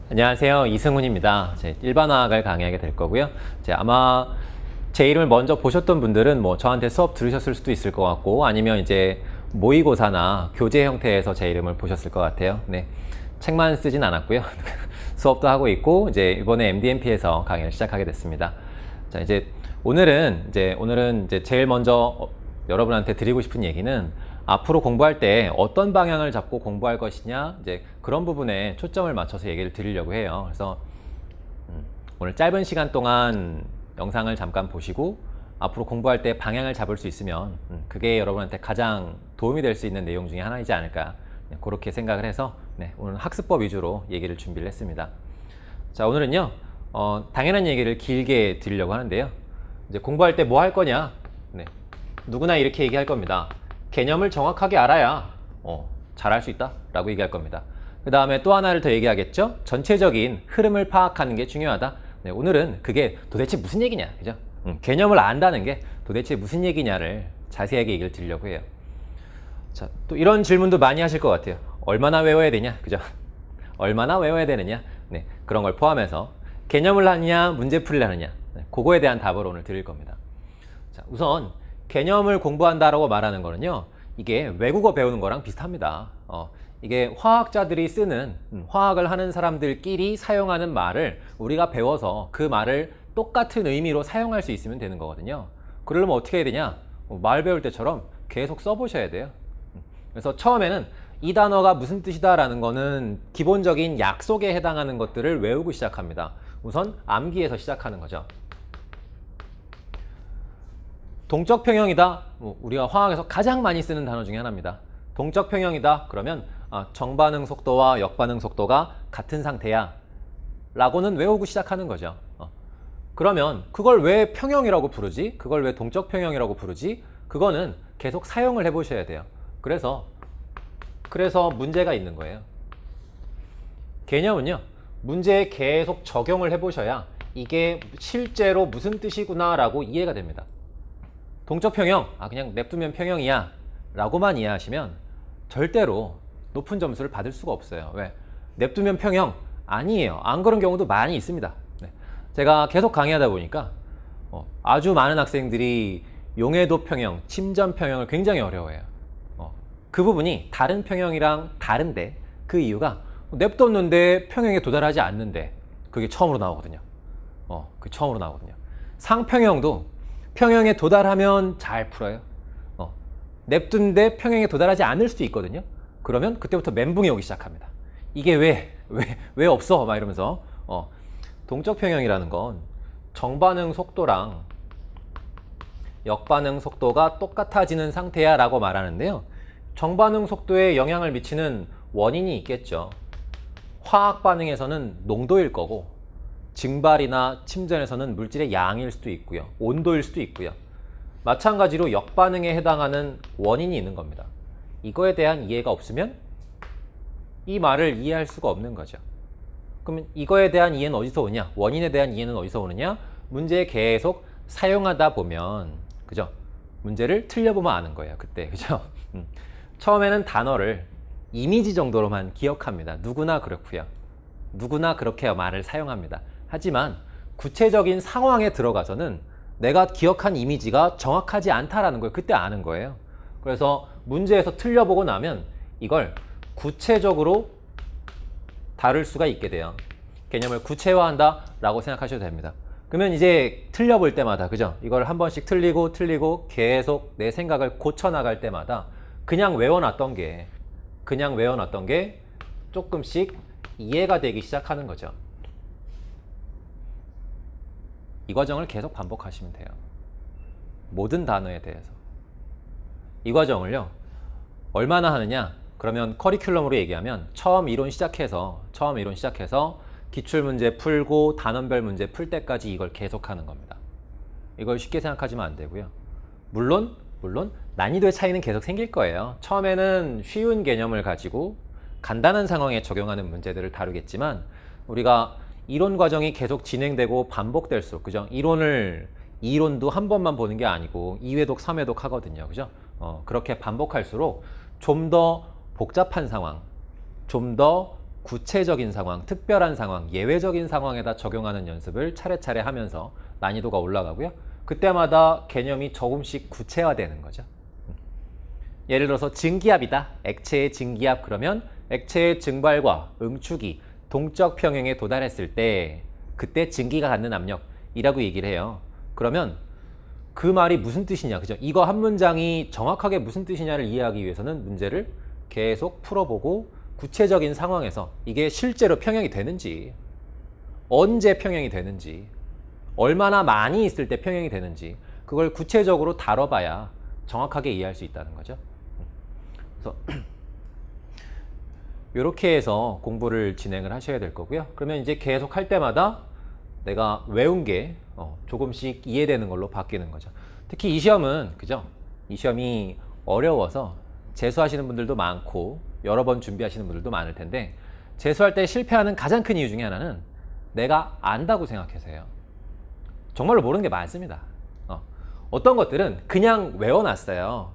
안녕하세요. 이승훈입니다. 제 일반화학을 강의하게 될 거고요. 아마 제 이름을 먼저 보셨던 분들은 저한테 수업 들으셨을 수도 있을 것 같고, 아니면 이제 모의고사나 교재 형태에서 제 이름을 보셨을 것 같아요. 네. 책만 쓰진 않았고요. 수업도 하고 있고, 이제 이번에 MDMP에서 강의를 시작하게 됐습니다. 오늘은 제일 먼저 여러분한테 드리고 싶은 얘기는, 앞으로 공부할 때 어떤 방향을 잡고 공부할 것이냐, 그런 부분에 초점을 맞춰서 얘기를 드리려고 해요. 그래서 오늘 짧은 시간 동안 영상을 잠깐 보시고 앞으로 공부할 때 방향을 잡을 수 있으면 그게 여러분한테 가장 도움이 될 수 있는 내용 중에 하나이지 않을까, 그렇게 생각을 해서 오늘 학습법 위주로 얘기를 준비를 했습니다. 자, 오늘은요 당연한 얘기를 길게 드리려고 하는데요. 이제 공부할 때 뭐 할 거냐, 누구나 이렇게 얘기할 겁니다. 개념을 정확하게 알아야 잘할 수 있다 라고 얘기할 겁니다. 그 다음에 또 하나를 더 얘기하겠죠. 전체적인 흐름을 파악하는 게 중요하다. 오늘은 그게 도대체 무슨 얘기냐, 그죠? 개념을 안다는 게 도대체 무슨 얘기냐를 자세하게 얘기를 드리려고 해요. 자, 또 이런 질문도 많이 하실 것 같아요. 얼마나 외워야 되냐, 그죠? 얼마나 외워야 되느냐, 그런 걸 포함해서 개념을 하느냐, 문제풀이를 하느냐, 그거에 대한 답을 오늘 드릴 겁니다. 자, 우선 개념을 공부한다라고 말하는 거는요, 이게 외국어 배우는 거랑 비슷합니다. 이게 화학자들이 쓰는, 화학을 하는 사람들끼리 사용하는 말을 우리가 배워서 그 말을 똑같은 의미로 사용할 수 있으면 되는 거거든요. 그러려면 어떻게 해야 되냐? 말 배울 때처럼 계속 써보셔야 돼요. 그래서 처음에는 이 단어가 무슨 뜻이다 라는 거는 기본적인 약속에 해당하는 것들을 외우고 시작합니다. 우선 암기에서 시작하는 거죠. 동적 평형이다. 우리가 화학에서 가장 많이 쓰는 단어 중에 하나입니다. 동적 평형이다. 그러면 정반응 속도와 역반응 속도가 같은 상태야 라고는 외우고 시작하는 거죠. 그러면 그걸 왜 평형이라고 부르지? 그걸 왜 동적 평형이라고 부르지? 그거는 계속 사용을 해보셔야 돼요. 그래서 문제가 있는 거예요. 개념은요, 문제에 계속 적용을 해보셔야 이게 실제로 무슨 뜻이구나 라고 이해가 됩니다. 동적 평형, 그냥 냅두면 평형이야 라고만 이해하시면 절대로 높은 점수를 받을 수가 없어요. 왜? 냅두면 평형 아니에요. 안 그런 경우도 많이 있습니다. 제가 계속 강의하다 보니까 아주 많은 학생들이 용해도 평형, 침전 평형을 굉장히 어려워해요. 그 부분이 다른 평형이랑 다른데, 그 이유가 냅뒀는데 평형에 도달하지 않는데, 그게 처음으로 나오거든요. 그게 처음으로 나오거든요. 상평형도 평형에 도달하면 잘 풀어요. 냅둔데 평형에 도달하지 않을 수도 있거든요. 그러면 그때부터 멘붕이 오기 시작합니다. 이게 왜 없어? 막 이러면서. 동적 평형이라는 건 정반응 속도랑 역반응 속도가 똑같아지는 상태야 라고 말하는데요. 정반응 속도에 영향을 미치는 원인이 있겠죠. 화학 반응에서는 농도일 거고, 증발이나 침전에서는 물질의 양일 수도 있고요. 온도일 수도 있고요. 마찬가지로 역반응에 해당하는 원인이 있는 겁니다. 이거에 대한 이해가 없으면 이 말을 이해할 수가 없는 거죠. 그러면 이거에 대한 이해는 어디서 오냐? 원인에 대한 이해는 어디서 오느냐? 문제에 계속 사용하다 보면, 그죠? 문제를 틀려보면 아는 거예요. 그때, 그죠? 처음에는 단어를 이미지 정도로만 기억합니다. 누구나 그렇고요. 누구나 그렇게 말을 사용합니다. 하지만 구체적인 상황에 들어가서는 내가 기억한 이미지가 정확하지 않다라는 걸 그때 아는 거예요. 그래서 문제에서 틀려보고 나면 이걸 구체적으로 다룰 수가 있게 돼요. 개념을 구체화한다 라고 생각하셔도 됩니다. 그러면 이제 틀려볼 때마다, 그죠? 이걸 한 번씩 틀리고 계속 내 생각을 고쳐나갈 때마다 그냥 외워놨던 게 조금씩 이해가 되기 시작하는 거죠. 이 과정을 계속 반복하시면 돼요. 모든 단어에 대해서. 이 과정을요, 얼마나 하느냐? 그러면 커리큘럼으로 얘기하면 처음 이론 시작해서 기출문제 풀고 단원별 문제 풀 때까지 이걸 계속하는 겁니다. 이걸 쉽게 생각하시면 안 되고요. 물론 난이도의 차이는 계속 생길 거예요. 처음에는 쉬운 개념을 가지고 간단한 상황에 적용하는 문제들을 다루겠지만, 우리가 이론 과정이 계속 진행되고 반복될수록, 그죠? 이론도 한 번만 보는 게 아니고 2회독, 3회독 하거든요. 그죠? 그렇게 반복할수록 좀 더 복잡한 상황, 좀 더 구체적인 상황, 특별한 상황, 예외적인 상황에다 적용하는 연습을 차례차례 하면서 난이도가 올라가고요. 그때마다 개념이 조금씩 구체화되는 거죠. 예를 들어서 증기압이다. 액체의 증기압 그러면 액체의 증발과 응축이 동적 평형에 도달했을 때 그때 증기가 갖는 압력이라고 얘기를 해요. 그러면 그 말이 무슨 뜻이냐, 그죠? 이거 한 문장이 정확하게 무슨 뜻이냐를 이해하기 위해서는 문제를 계속 풀어보고 구체적인 상황에서 이게 실제로 평형이 되는지, 언제 평형이 되는지, 얼마나 많이 있을 때 평형이 되는지 그걸 구체적으로 다뤄봐야 정확하게 이해할 수 있다는 거죠. 그래서 이렇게 해서 공부를 진행을 하셔야 될 거고요. 그러면 이제 계속 할 때마다 내가 외운 게 조금씩 이해되는 걸로 바뀌는 거죠. 특히 이 시험은, 그죠? 이 시험이 어려워서 재수하시는 분들도 많고 여러 번 준비하시는 분들도 많을 텐데, 재수할 때 실패하는 가장 큰 이유 중에 하나는 내가 안다고 생각해서요. 정말로 모르는 게 많습니다. 어떤 것들은 그냥 외워놨어요.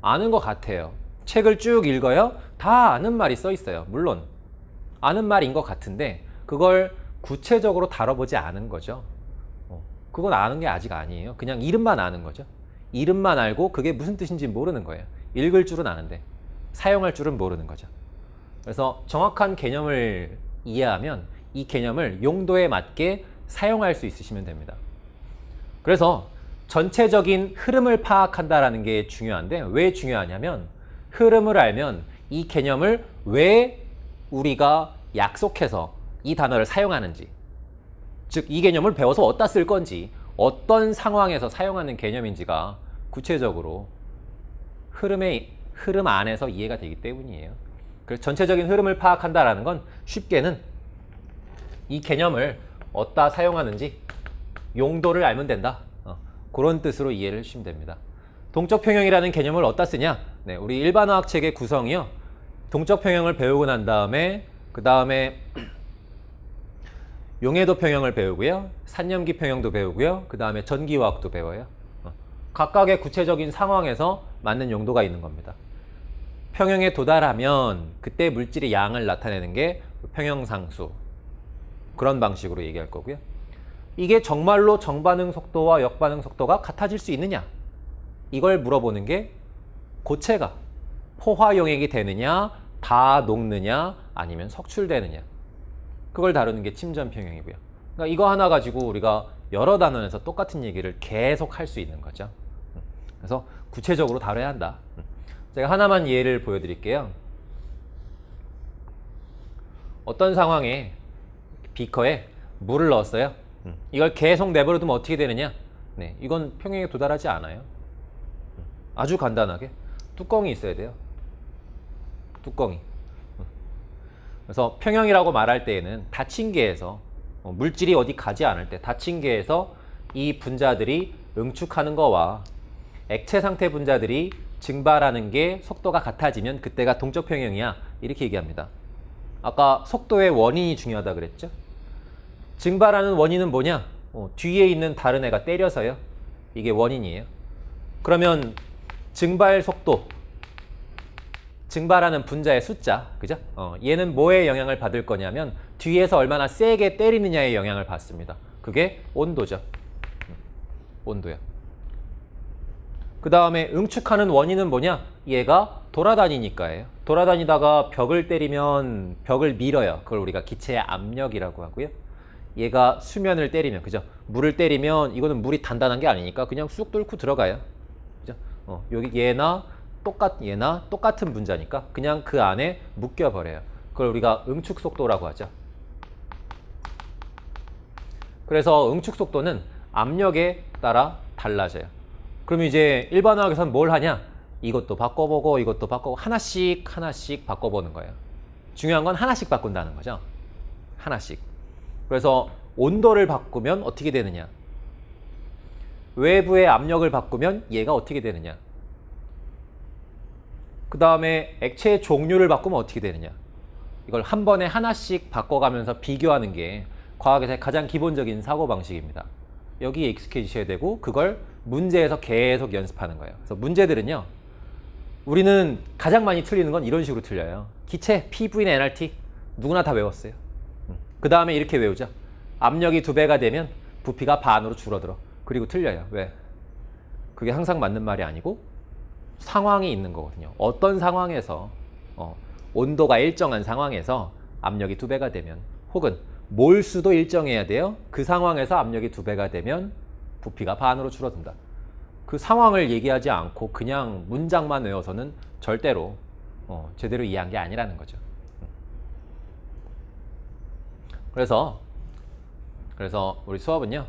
아는 것 같아요. 책을 쭉 읽어요. 다 아는 말이 써 있어요. 물론 아는 말인 것 같은데 그걸 구체적으로 다뤄보지 않은 거죠. 그건 아는 게 아직 아니에요. 그냥 이름만 아는 거죠. 이름만 알고 그게 무슨 뜻인지 모르는 거예요. 읽을 줄은 아는데 사용할 줄은 모르는 거죠. 그래서 정확한 개념을 이해하면 이 개념을 용도에 맞게 사용할 수 있으시면 됩니다. 그래서 전체적인 흐름을 파악한다라는 게 중요한데, 왜 중요하냐면 흐름을 알면 이 개념을 왜 우리가 약속해서 이 단어를 사용하는지, 즉 이 개념을 배워서 어디다 쓸 건지, 어떤 상황에서 사용하는 개념인지가 구체적으로 흐름 안에서 이해가 되기 때문이에요. 그래서 전체적인 흐름을 파악한다라는 건 쉽게는 이 개념을 어디다 사용하는지 용도를 알면 된다. 그런 뜻으로 이해를 해주시면 됩니다. 동적 평형이라는 개념을 어디다 쓰냐? 네, 우리 일반화학 책의 구성이요. 동적 평형을 배우고 난 다음에 그 다음에 용해도 평형을 배우고요. 산염기 평형도 배우고요. 그 다음에 전기화학도 배워요. 각각의 구체적인 상황에서 맞는 용도가 있는 겁니다. 평형에 도달하면 그때 물질의 양을 나타내는 게 평형상수, 그런 방식으로 얘기할 거고요. 이게 정말로 정반응 속도와 역반응 속도가 같아질 수 있느냐? 이걸 물어보는 게 고체가 포화 용액이 되느냐, 다 녹느냐, 아니면 석출되느냐. 그걸 다루는 게 침전 평형이고요. 그러니까 이거 하나 가지고 우리가 여러 단원에서 똑같은 얘기를 계속 할 수 있는 거죠. 그래서 구체적으로 다뤄야 한다. 제가 하나만 예를 보여드릴게요. 어떤 상황에 비커에 물을 넣었어요. 이걸 계속 내버려두면 어떻게 되느냐? 네, 이건 평형에 도달하지 않아요. 아주 간단하게 뚜껑이 있어야 돼요. 뚜껑이. 그래서 평형이라고 말할 때에는 닫힌 개에서 물질이 어디 가지 않을 때 닫힌 개에서 이 분자들이 응축하는 거와 액체 상태 분자들이 증발하는 게 속도가 같아지면 그때가 동적 평형이야, 이렇게 얘기합니다. 아까 속도의 원인이 중요하다 그랬죠? 증발하는 원인은 뭐냐? 뒤에 있는 다른 애가 때려서요. 이게 원인이에요. 그러면 증발 속도, 증발하는 분자의 숫자, 그죠? 얘는 뭐에 영향을 받을 거냐면 뒤에서 얼마나 세게 때리느냐에 영향을 받습니다. 그게 온도죠. 온도요. 그 다음에 응축하는 원인은 뭐냐? 얘가 돌아다니니까예요. 돌아다니다가 벽을 때리면 벽을 밀어요. 그걸 우리가 기체의 압력이라고 하고요. 얘가 수면을 때리면, 그죠? 물을 때리면 이거는 물이 단단한 게 아니니까 그냥 쑥 뚫고 들어가요. 그죠? 여기 얘나 똑같은 분자니까 그냥 그 안에 묶여버려요. 그걸 우리가 응축 속도라고 하죠. 그래서 응축 속도는 압력에 따라 달라져요. 그럼 이제 일반화학에서는 뭘 하냐? 이것도 바꿔보고 이것도 바꿔보고 하나씩 바꿔보는 거예요. 중요한 건 하나씩 바꾼다는 거죠. 하나씩. 그래서 온도를 바꾸면 어떻게 되느냐? 외부의 압력을 바꾸면 얘가 어떻게 되느냐? 그 다음에 액체의 종류를 바꾸면 어떻게 되느냐? 이걸 한 번에 하나씩 바꿔가면서 비교하는 게 과학에서의 가장 기본적인 사고방식입니다. 여기에 익숙해지셔야 되고 그걸 문제에서 계속 연습하는 거예요. 그래서 문제들은요, 우리는 가장 많이 틀리는 건 이런 식으로 틀려요. 기체, P, V는 nRT. 누구나 다 외웠어요. 그 다음에 이렇게 외우죠. 압력이 2배가 되면 부피가 반으로 줄어들어. 그리고 틀려요. 왜? 그게 항상 맞는 말이 아니고 상황이 있는 거거든요. 어떤 상황에서 온도가 일정한 상황에서 압력이 2배가 되면, 혹은 몰수도 일정해야 돼요. 그 상황에서 압력이 2배가 되면 부피가 반으로 줄어든다. 그 상황을 얘기하지 않고 그냥 문장만 외워서는 절대로 제대로 이해한 게 아니라는 거죠. 그래서 우리 수업은요,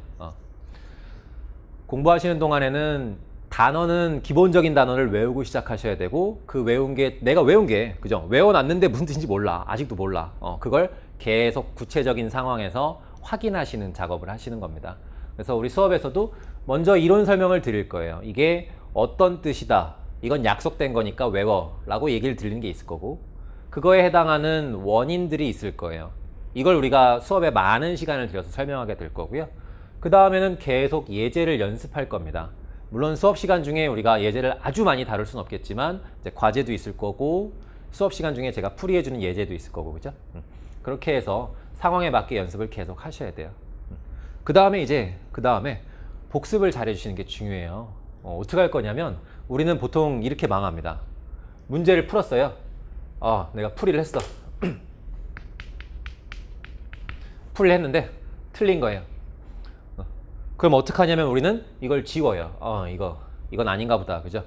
공부하시는 동안에는 단어는 기본적인 단어를 외우고 시작하셔야 되고, 그 외운 게, 내가 외운 게, 그죠? 외워놨는데 무슨 뜻인지 몰라. 아직도 몰라. 그걸 계속 구체적인 상황에서 확인하시는 작업을 하시는 겁니다. 그래서 우리 수업에서도 먼저 이론 설명을 드릴 거예요. 이게 어떤 뜻이다. 이건 약속된 거니까 외워. 라고 얘기를 드리는 게 있을 거고, 그거에 해당하는 원인들이 있을 거예요. 이걸 우리가 수업에 많은 시간을 들여서 설명하게 될 거고요. 그 다음에는 계속 예제를 연습할 겁니다. 물론 수업 시간 중에 우리가 예제를 아주 많이 다룰 수는 없겠지만, 이제 과제도 있을 거고, 수업 시간 중에 제가 풀이해주는 예제도 있을 거고, 그죠? 그렇게 해서 상황에 맞게 연습을 계속 하셔야 돼요. 그 다음에 복습을 잘 해주시는 게 중요해요. 어떻게 할 거냐면, 우리는 보통 이렇게 망합니다. 문제를 풀었어요. 내가 풀이를 했어. 풀이를 했는데 틀린 거예요. 그럼 어떡하냐면 우리는 이걸 지워요. 이건 아닌가 보다. 그죠?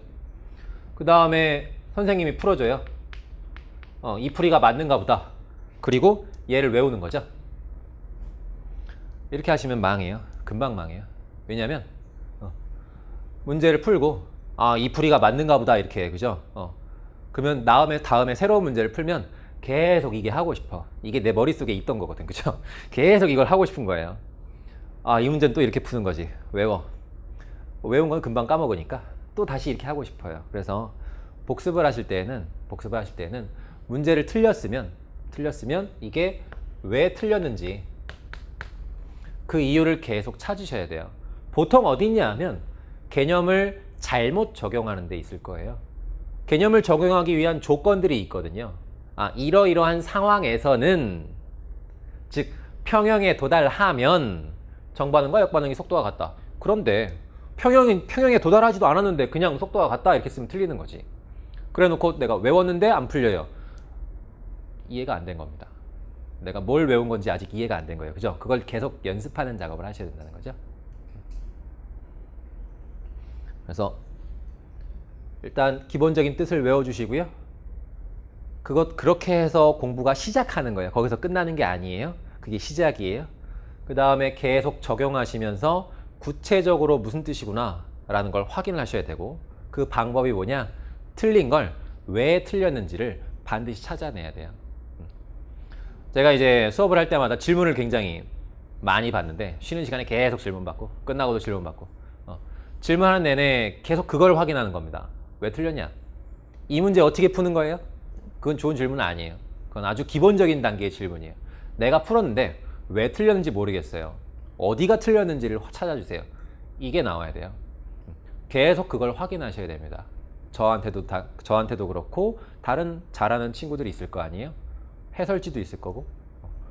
그 다음에 선생님이 풀어줘요. 이 풀이가 맞는가 보다. 그리고 얘를 외우는 거죠. 이렇게 하시면 망해요. 금방 망해요. 왜냐면 문제를 풀고 이 풀이가 맞는가 보다 이렇게, 그죠? 그러면 다음에 새로운 문제를 풀면 계속 이게 하고 싶어. 이게 내 머릿속에 있던 거거든. 그죠? 계속 이걸 하고 싶은 거예요. 이 문제는 또 이렇게 푸는 거지. 외운 건 금방 까먹으니까 또 다시 이렇게 하고 싶어요. 그래서 복습을 하실 때에는 문제를 틀렸으면 이게 왜 틀렸는지 그 이유를 계속 찾으셔야 돼요. 보통 어디냐 하면 개념을 잘못 적용하는 데 있을 거예요. 개념을 적용하기 위한 조건들이 있거든요. 이러이러한 상황에서는, 즉 평형에 도달하면 정반응과 역반응의 속도가 같다. 그런데 평형에 도달하지도 않았는데 그냥 속도가 같다 이렇게 쓰면 틀리는 거지. 그래 놓고 내가 외웠는데 안 풀려요. 이해가 안 된 겁니다. 내가 뭘 외운 건지 아직 이해가 안 된 거예요. 그죠? 그걸 계속 연습하는 작업을 하셔야 된다는 거죠. 그래서 일단 기본적인 뜻을 외워주시고요. 그렇게 해서 공부가 시작하는 거예요. 거기서 끝나는 게 아니에요. 그게 시작이에요. 그 다음에 계속 적용하시면서 구체적으로 무슨 뜻이구나 라는 걸 확인을 하셔야 되고, 그 방법이 뭐냐? 틀린 걸 왜 틀렸는지를 반드시 찾아내야 돼요. 제가 이제 수업을 할 때마다 질문을 굉장히 많이 받는데, 쉬는 시간에 계속 질문 받고 끝나고도 질문 받고, 질문하는 내내 계속 그걸 확인하는 겁니다. 왜 틀렸냐? 이 문제 어떻게 푸는 거예요? 그건 좋은 질문은 아니에요. 그건 아주 기본적인 단계의 질문이에요. 내가 풀었는데 왜 틀렸는지 모르겠어요. 어디가 틀렸는지를 찾아주세요. 이게 나와야 돼요. 계속 그걸 확인하셔야 됩니다. 저한테도 그렇고 다른 잘하는 친구들이 있을 거 아니에요? 해설지도 있을 거고.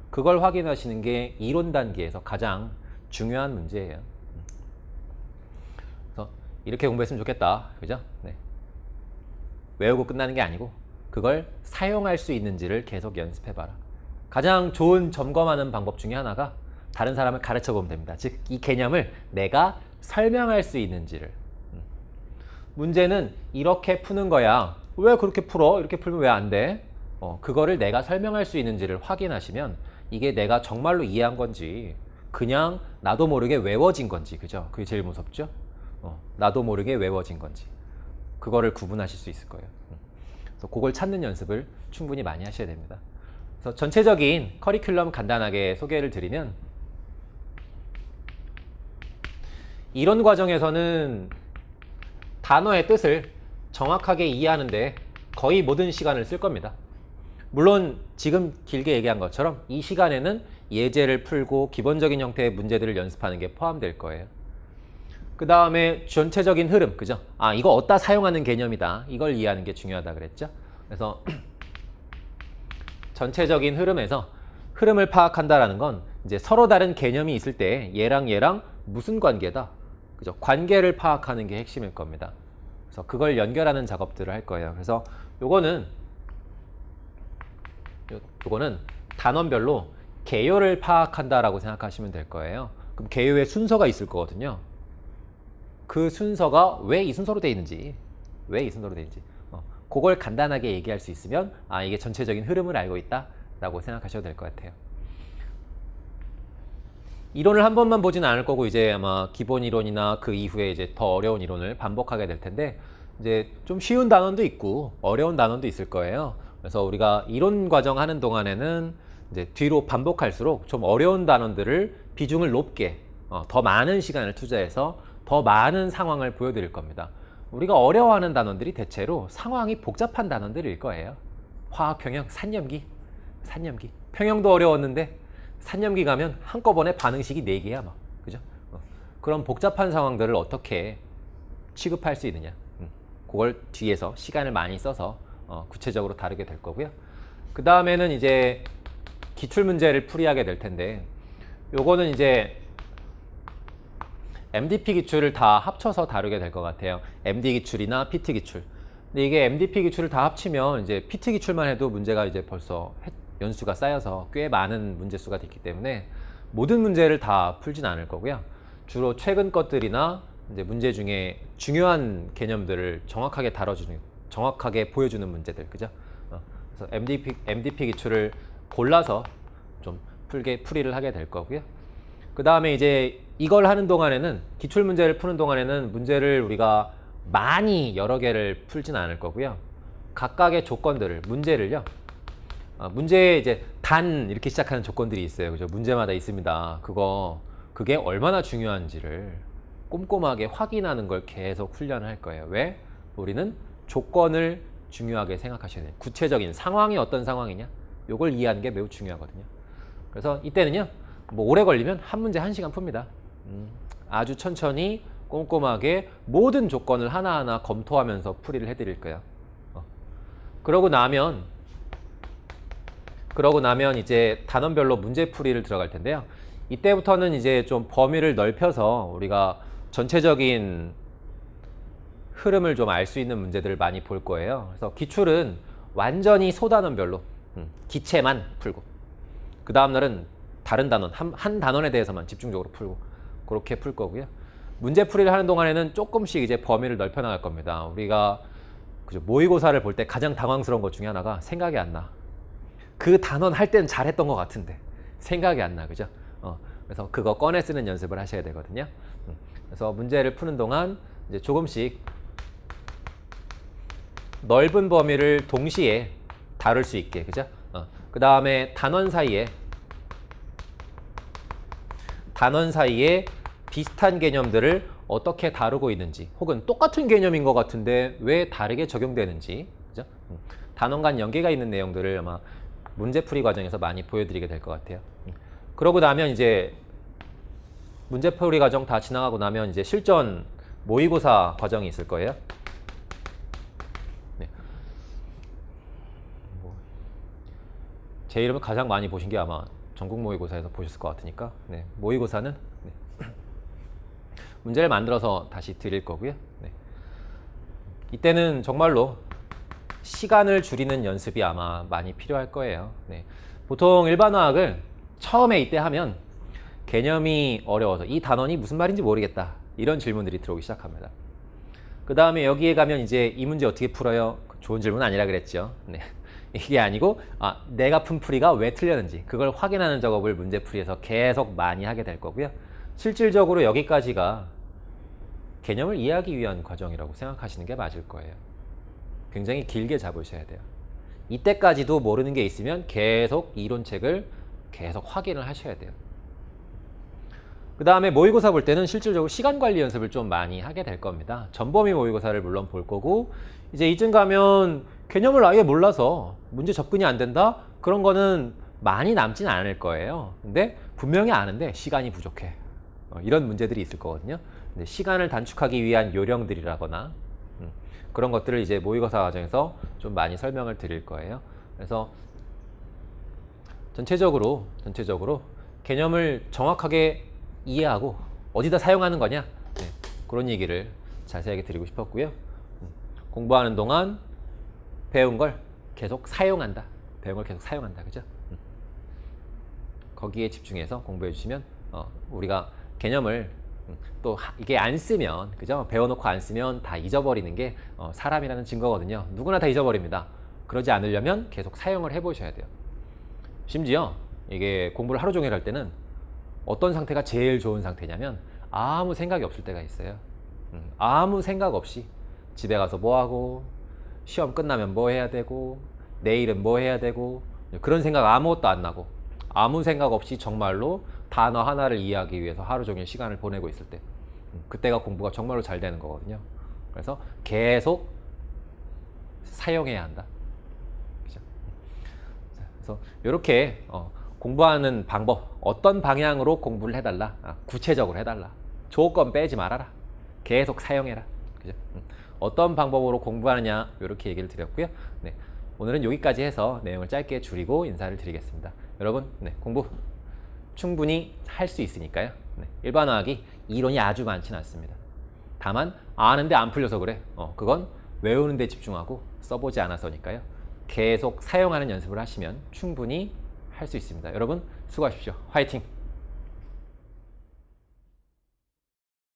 그걸 확인하시는 게 이론 단계에서 가장 중요한 문제예요. 그래서 이렇게 공부했으면 좋겠다. 그죠? 네. 외우고 끝나는 게 아니고 그걸 사용할 수 있는지를 계속 연습해봐라. 가장 좋은 점검하는 방법 중에 하나가 다른 사람을 가르쳐 보면 됩니다. 즉, 이 개념을 내가 설명할 수 있는지를. 문제는 이렇게 푸는 거야. 왜 그렇게 풀어? 이렇게 풀면 왜 안 돼? 그거를 내가 설명할 수 있는지를 확인하시면 이게 내가 정말로 이해한 건지 그냥 나도 모르게 외워진 건지, 그죠? 그게 제일 무섭죠? 나도 모르게 외워진 건지 그거를 구분하실 수 있을 거예요. 그래서 그걸 찾는 연습을 충분히 많이 하셔야 됩니다. 그래서 전체적인 커리큘럼 간단하게 소개를 드리면, 이론 과정에서는 단어의 뜻을 정확하게 이해하는데 거의 모든 시간을 쓸 겁니다. 물론 지금 길게 얘기한 것처럼 이 시간에는 예제를 풀고 기본적인 형태의 문제들을 연습하는 게 포함될 거예요. 그 다음에 전체적인 흐름, 그죠? 이거 어디다 사용하는 개념이다. 이걸 이해하는 게 중요하다 그랬죠? 그래서 전체적인 흐름에서 흐름을 파악한다라는 건 이제 서로 다른 개념이 있을 때 얘랑 얘랑 무슨 관계다. 그죠? 관계를 파악하는 게 핵심일 겁니다. 그래서 그걸 연결하는 작업들을 할 거예요. 그래서 요거는 단원별로 개요를 파악한다라고 생각하시면 될 거예요. 그럼 개요의 순서가 있을 거거든요. 그 순서가 왜 이 순서로 돼 있는지, 그걸 간단하게 얘기할 수 있으면 아, 이게 전체적인 흐름을 알고 있다라고 생각하셔도 될 것 같아요. 이론을 한 번만 보지는 않을 거고 이제 아마 기본 이론이나 그 이후에 이제 더 어려운 이론을 반복하게 될 텐데 이제 좀 쉬운 단원도 있고 어려운 단원도 있을 거예요. 그래서 우리가 이론 과정 하는 동안에는 이제 뒤로 반복할수록 좀 어려운 단원들을 비중을 높게 더 많은 시간을 투자해서 더 많은 상황을 보여드릴 겁니다. 우리가 어려워하는 단원들이 대체로 상황이 복잡한 단원들일 거예요. 화학 평형, 산염기. 평형도 어려웠는데 산염기 가면 한꺼번에 반응식이 4개야 막. 그죠? 그런 복잡한 상황들을 어떻게 취급할 수 있느냐. 그걸 뒤에서 시간을 많이 써서 구체적으로 다루게 될 거고요. 그 다음에는 이제 기출문제를 풀이하게 될 텐데 요거는 이제 MDP 기출을 다 합쳐서 다루게 될 것 같아요. MD 기출이나 PT 기출. 근데 이게 MDP 기출을 다 합치면 이제 PT 기출만 해도 문제가 이제 벌써 연수가 쌓여서 꽤 많은 문제 수가 됐기 때문에 모든 문제를 다 풀진 않을 거고요. 주로 최근 것들이나 이제 문제 중에 중요한 개념들을 정확하게 보여주는 문제들, 그죠? 그래서 MDP 기출을 골라서 좀 풀이를 하게 될 거고요. 그 다음에 이제 이걸 하는 동안에는 기출 문제를 푸는 동안에는 문제를 우리가 많이 여러 개를 풀진 않을 거고요. 각각의 조건들을 문제를요. 문제에 이제 단 이렇게 시작하는 조건들이 있어요. 그죠? 문제마다 있습니다. 그게 얼마나 중요한지를 꼼꼼하게 확인하는 걸 계속 훈련을 할 거예요. 왜? 우리는 조건을 중요하게 생각하셔야 돼요. 구체적인 상황이 어떤 상황이냐? 이걸 이해하는 게 매우 중요하거든요. 그래서 이때는요. 뭐 오래 걸리면 한 문제 1시간 풉니다. 아주 천천히 꼼꼼하게 모든 조건을 하나하나 검토하면서 풀이를 해드릴 거예요. 그러고 나면 이제 단원별로 문제 풀이를 들어갈 텐데요. 이때부터는 이제 좀 범위를 넓혀서 우리가 전체적인 흐름을 좀 알 수 있는 문제들을 많이 볼 거예요. 그래서 기출은 완전히 소단원별로 기체만 풀고 그 다음 날은 다른 단원, 한 단원에 대해서만 집중적으로 풀고 그렇게 풀 거고요. 문제 풀이를 하는 동안에는 조금씩 이제 범위를 넓혀 나갈 겁니다. 우리가 그죠? 모의고사를 볼 때 가장 당황스러운 것 중에 하나가 생각이 안 나. 그 단원 할 때는 잘했던 것 같은데 생각이 안 나, 그죠? 그래서 그거 꺼내 쓰는 연습을 하셔야 되거든요. 그래서 문제를 푸는 동안 이제 조금씩 넓은 범위를 동시에 다룰 수 있게, 그죠? 그 다음에 단원 사이에 비슷한 개념들을 어떻게 다루고 있는지 혹은 똑같은 개념인 것 같은데 왜 다르게 적용되는지, 그죠? 단원 간 연계가 있는 내용들을 아마 문제풀이 과정에서 많이 보여드리게 될 것 같아요. 그러고 나면 이제 문제풀이 과정 다 지나가고 나면 이제 실전 모의고사 과정이 있을 거예요. 네. 제 이름을 가장 많이 보신 게 아마 전국 모의고사에서 보셨을 것 같으니까 네. 모의고사는 네. 문제를 만들어서 다시 드릴 거고요. 네. 이때는 정말로 시간을 줄이는 연습이 아마 많이 필요할 거예요. 네. 보통 일반화학을 처음에 이때 하면 개념이 어려워서 이 단원이 무슨 말인지 모르겠다 이런 질문들이 들어오기 시작합니다. 그 다음에 여기에 가면 이제 이 문제 어떻게 풀어요? 좋은 질문 아니라 그랬죠. 네. 이게 아니고 내가 푼 풀이가 왜 틀렸는지 그걸 확인하는 작업을 문제풀이에서 계속 많이 하게 될 거고요. 실질적으로 여기까지가 개념을 이해하기 위한 과정이라고 생각하시는 게 맞을 거예요. 굉장히 길게 잡으셔야 돼요. 이때까지도 모르는 게 있으면 계속 이론책을 계속 확인을 하셔야 돼요. 그 다음에 모의고사 볼 때는 실질적으로 시간 관리 연습을 좀 많이 하게 될 겁니다. 전범위 모의고사를 물론 볼 거고 이제 이쯤 가면 개념을 아예 몰라서 문제 접근이 안 된다? 그런 거는 많이 남진 않을 거예요. 근데 분명히 아는데 시간이 부족해. 이런 문제들이 있을 거거든요. 근데 시간을 단축하기 위한 요령들이라거나 그런 것들을 이제 모의고사 과정에서 좀 많이 설명을 드릴 거예요. 그래서 전체적으로 개념을 정확하게 이해하고 어디다 사용하는 거냐, 네, 그런 얘기를 자세하게 드리고 싶었고요. 공부하는 동안 배운 걸 계속 사용한다. 배운 걸 계속 사용한다. 그죠? 거기에 집중해서 공부해 주시면 우리가 개념을 또 이게 안 쓰면, 그죠? 배워놓고 안 쓰면 다 잊어버리는 게 사람이라는 증거거든요. 누구나 다 잊어버립니다. 그러지 않으려면 계속 사용을 해보셔야 돼요. 심지어 이게 공부를 하루 종일 할 때는 어떤 상태가 제일 좋은 상태냐면 아무 생각이 없을 때가 있어요. 아무 생각 없이 집에 가서 뭐 하고, 시험 끝나면 뭐 해야 되고, 내일은 뭐 해야 되고, 그런 생각 아무것도 안 나고 아무 생각 없이 정말로 단어 하나를 이해하기 위해서 하루 종일 시간을 보내고 있을 때, 그때가 공부가 정말로 잘 되는 거거든요. 그래서 계속 사용해야 한다. 그죠? 그래서 이렇게 공부하는 방법, 어떤 방향으로 공부를 해달라, 구체적으로 해달라, 조건 빼지 말아라, 계속 사용해라. 그죠? 어떤 방법으로 공부하느냐, 이렇게 얘기를 드렸고요. 네, 오늘은 여기까지 해서 내용을 짧게 줄이고 인사를 드리겠습니다. 여러분, 네, 공부 충분히 할 수 있으니까요. 네, 일반화하기 이론이 아주 많지는 않습니다. 다만 아는데 안 풀려서 그래. 그건 외우는 데 집중하고 써보지 않아서니까요. 계속 사용하는 연습을 하시면 충분히 할 수 있습니다. 여러분, 수고하십시오. 화이팅!